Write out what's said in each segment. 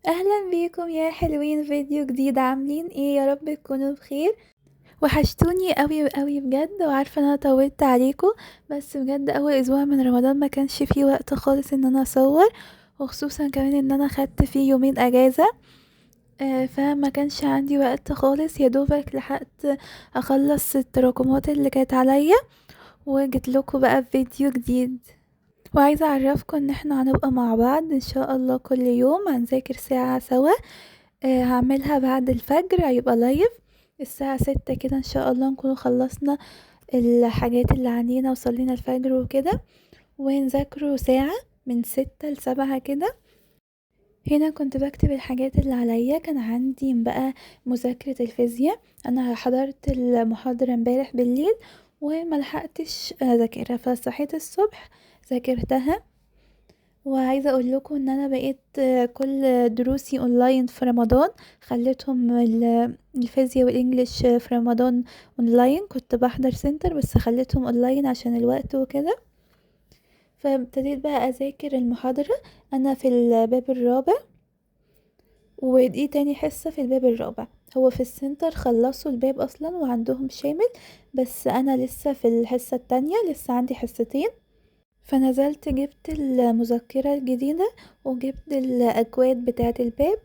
اهلا بيكم يا حلوين، فيديو جديد. عاملين ايه؟ يا رب تكونوا بخير. وحشتوني قوي قوي بجد، وعارفه ان انا طولت عليكم، بس بجد اول اسبوع من رمضان ما كانش فيه وقت خالص ان انا اصور، وخصوصا كمان ان انا خدت فيه يومين اجازه. فما كانش عندي وقت خالص، يا دوبك لحقت اخلص التراكمات اللي كانت عليا، وجيت لكم بقى بفيديو جديد. وعايزه اعرفكم ان احنا هنبقى مع بعض ان شاء الله كل يوم، هنذاكر ساعه سوا. هعملها بعد الفجر، هيبقى لايف الساعة 6 كده ان شاء الله، نكون خلصنا الحاجات اللي علينا وصلينا الفجر وكده، ونذاكره ساعة من 6 ل7 كده. هنا كنت بكتب الحاجات اللي عليا. كان عندي بقى مذاكرة الفيزياء، انا حضرت المحاضرة امبارح بالليل وملحقتش اذاكرها، فصحيت الصبح ذاكرتها. وعايزة اقول لكم ان انا بقيت كل دروسي اونلاين في رمضان. خليتهم الفيزياء والانجليش في رمضان اونلاين، كنت بحضر سنتر بس خليتهم اونلاين عشان الوقت وكده. فابتديت بقى اذاكر المحاضرة. انا في الباب الرابع، ودي تاني حصة في الباب الرابع. هو في السنتر خلصوا الباب اصلا وعندهم شامل، بس انا لسه في الحصة التانية، لسه عندي حصتين. فنزلت جبت المذكرة الجديدة، وجبت الأكواد بتاعة الباب،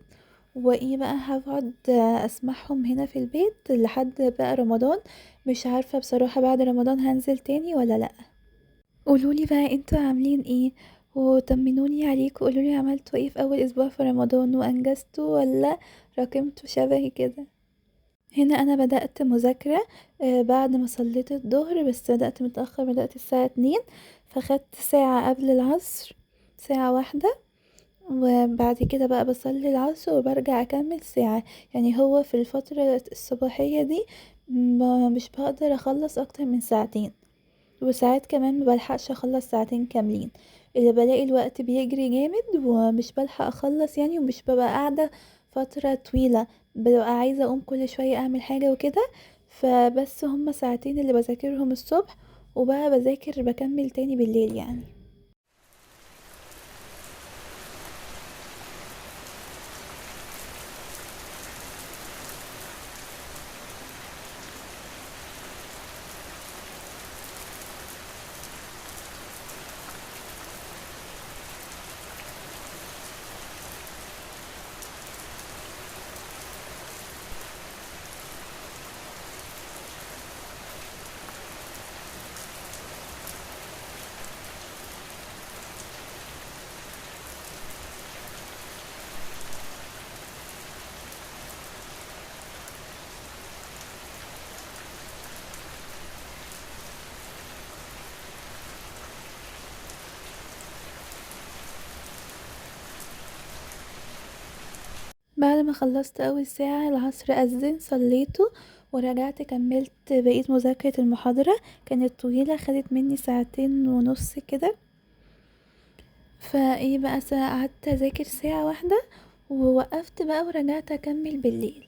وايه بقى هقعد اسمعهم هنا في البيت لحد بقى رمضان. مش عارفة بصراحة بعد رمضان هنزل تاني ولا لأ. قولولي بقى انتوا عاملين ايه، وطمنوني عليكم، قولولي عملتوا ايه في اول اسبوع في رمضان، وانجزتوا ولا راكمتوا شبهي كده. هنا انا بدأت مذاكرة بعد ما صليت الظهر، بس بدأت متأخر، بدأت الساعة 2، فخدت ساعة قبل العصر، ساعة واحدة. وبعد كده بقى بصلي العصر وبرجع اكمل ساعة. يعني هو في الفترة الصباحية دي مش بقدر اخلص اكتر من ساعتين، وساعات كمان مبلحقش اخلص ساعتين كاملين. اللي بلاقي الوقت بيجري جامد ومش بلحق اخلص يعني، ومش ببقى قاعدة فترة طويلة، ببقى عايزة اقوم كل شوية اعمل حاجة وكده. فبس هما ساعتين اللي بذاكرهم الصبح، وبقى بذاكر بكمل تاني بالليل يعني. بعد ما خلصت اول ساعة العصر اذن صليته، ورجعت كملت بقية مذاكرة المحاضرة. كانت طويلة، خدت مني ساعتين ونص كده. فايه بقى قعدت اذاكر ساعة واحدة، ووقفت بقى ورجعت اكمل بالليل.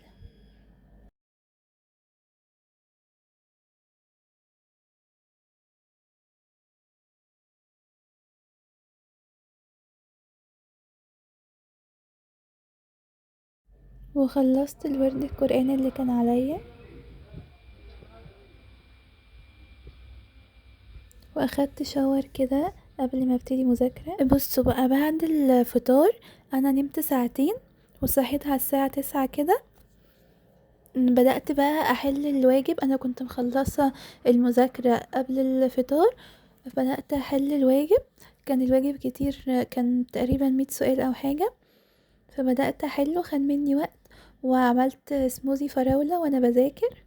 وخلصت الورد القرآن اللي كان عليا، واخدت شاور كده قبل ما ابتدي مذاكرة. بصوا بقى، بعد الفطار انا نمت ساعتين، وصحيت على الساعة 9 كده. بدأت بقى احل الواجب، انا كنت مخلصة المذاكرة قبل الفطار، بدأت احل الواجب. كان الواجب كتير، كان تقريبا 100 سؤال او حاجة، فبدأت احله، خد مني وقت. وعملت سموزي فراولة وانا بذاكر.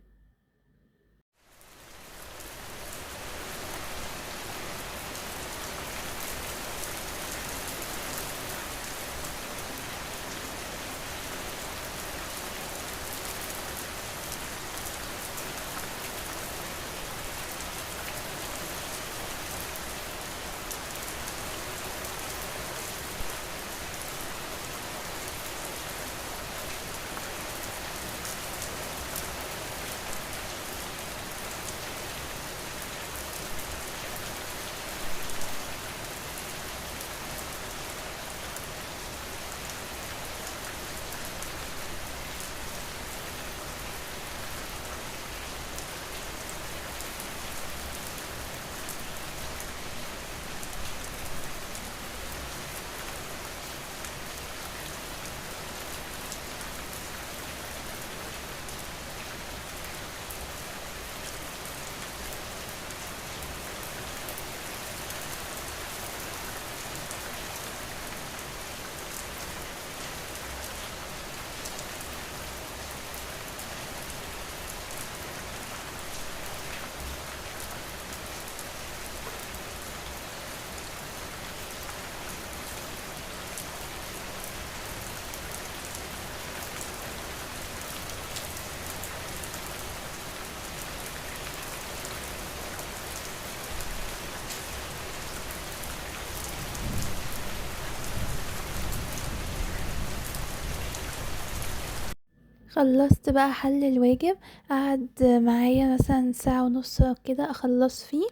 خلصت بقى حل الواجب، قعد معايا مثلا ساعة ونص كده اخلص فيه.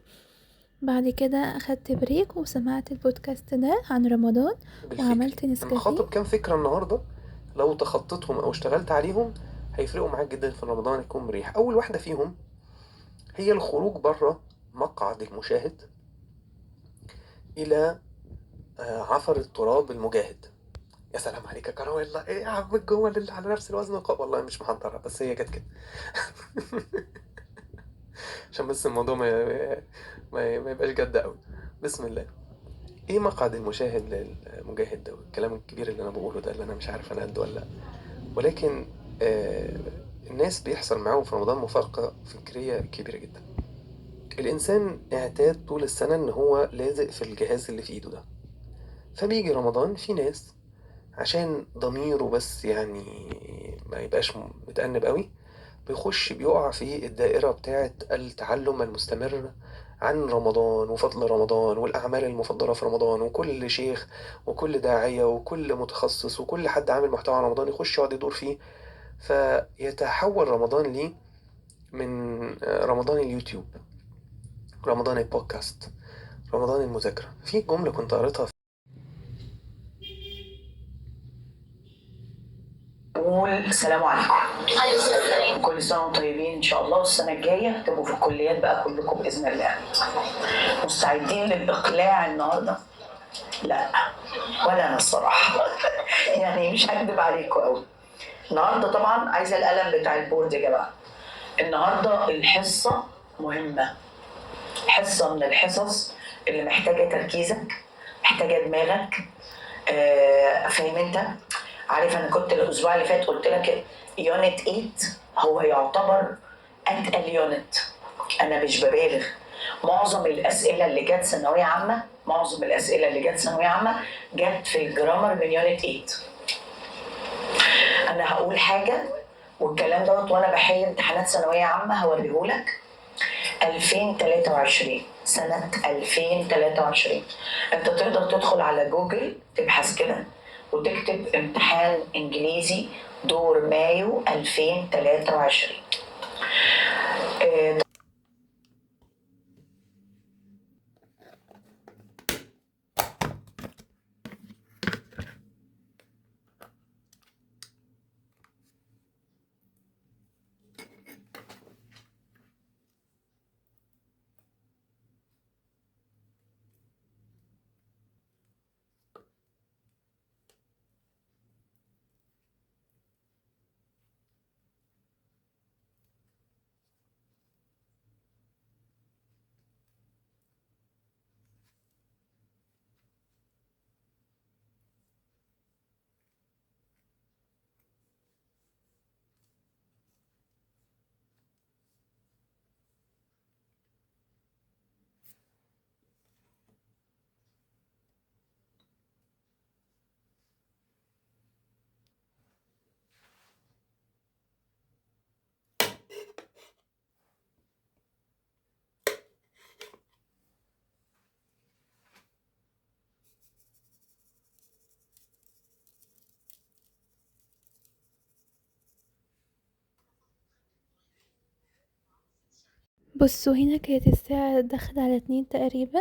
بعد كده اخدت بريك وسمعت البودكاست ده عن رمضان بالفكر وعملت انا نسكافيه. مخطط كام فكرة النهاردة، لو تخطيتهم او اشتغلت عليهم هيفرقوا معاك جدا في رمضان، يكون مريح. اول واحدة فيهم هي الخروج بره مقعد المشاهد الى عفر التراب المجاهد. يا سلام عليك يا كرم، والله ايه يا عم الجمل اللي على نفس الوزن والله مش محضرها، بس هي جت كده. عشان بس الموضوع ما يبقاش جد قوي. بسم الله. ايه مقعد المشاهد للمجاهد ده والكلام الكبير اللي انا بقوله ده، اللي انا مش عارف انا قده ولا لا. ولكن آه الناس بيحصل معاهم في رمضان مفارقة فكرية كبيرة جدا. الإنسان اعتاد طول السنة إن هو لازق في الجهاز اللي في إيده ده، فبيجي رمضان في ناس عشان ضميره بس يعني ما يبقاش متأنب قوي، بيخش بيقع في الدائرة بتاعة التعلم المستمر عن رمضان وفضل رمضان والأعمال المفضلة في رمضان، وكل شيخ وكل داعية وكل متخصص وكل حد عامل محتوى عن رمضان يخش يقعد يدور فيه. فيتحول رمضان ليه من رمضان اليوتيوب، رمضان البودكاست، رمضان المذاكرة. في جملة كنت قريتها قول السلام عليكم. كل سنة وانتم طيبين إن شاء الله، والسنة الجاية تبقوا في الكليات بقى كلكم بإذن الله. مستعدين للإقلاع النهاردة؟ لا، ولا أنا الصراحة. يعني مش هكدب عليكم قوي. النهاردة طبعا عايزة القلم بتاع البورد يا جماعة. النهاردة الحصة مهمة، حصة من الحصص اللي محتاجة تركيزك، محتاجة دماغك. فاهم انت؟ عارف انا كنت الاسبوع اللي فات قلت لك يونت 8 هو يعتبر اتقل يونت، انا مش ببالغ. معظم الاسئله اللي جت ثانويه عامه، جت في الجرامر من يونت 8. انا هقول حاجه والكلام دوت وانا بحل امتحانات ثانويه عامه هوريهولك. 2023 سنة 2023 انت تقدر تدخل على جوجل تبحث كده وتكتب امتحان انجليزي دور مايو 2023. بصوا هنا كانت الساعة داخلة على 2 تقريبا.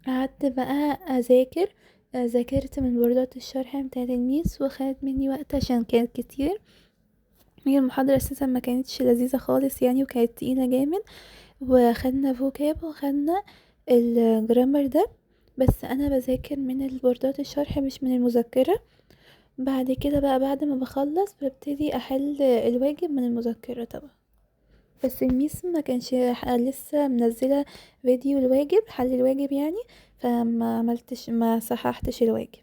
قعدت بقى اذاكر، ذاكرت من بوردات الشرح بتاعت الميس وخدت مني وقت عشان كانت كتير. هي المحاضرة اساسا ما كانتش لذيذة خالص يعني، وكانت تقيلة جامد. وخدنا فوكاب وخدنا الجرامر ده، بس انا بذاكر من البوردات الشرح مش من المذكرة. بعد كده بقى بعد ما بخلص ببتدي احل الواجب من المذكرة طبعا. بس الميس ما كانش لسه منزلة فيديو الواجب، حل الواجب يعني، فما عملتش ما صححتش الواجب.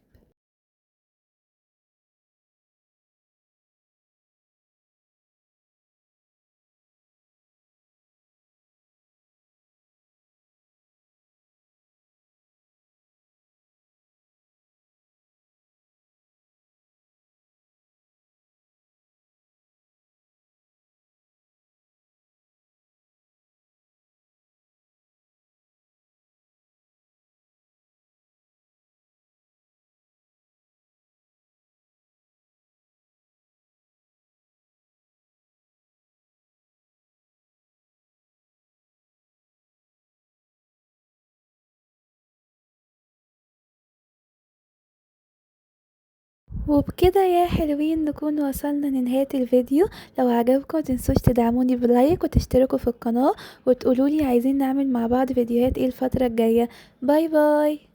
وبكده يا حلوين نكون وصلنا لنهاية الفيديو. لو عجبكم متنسوش تدعموني بلايك وتشتركوا في القناة وتقولولي عايزين نعمل مع بعض فيديوهات ايه الفترة الجاية. باي باي.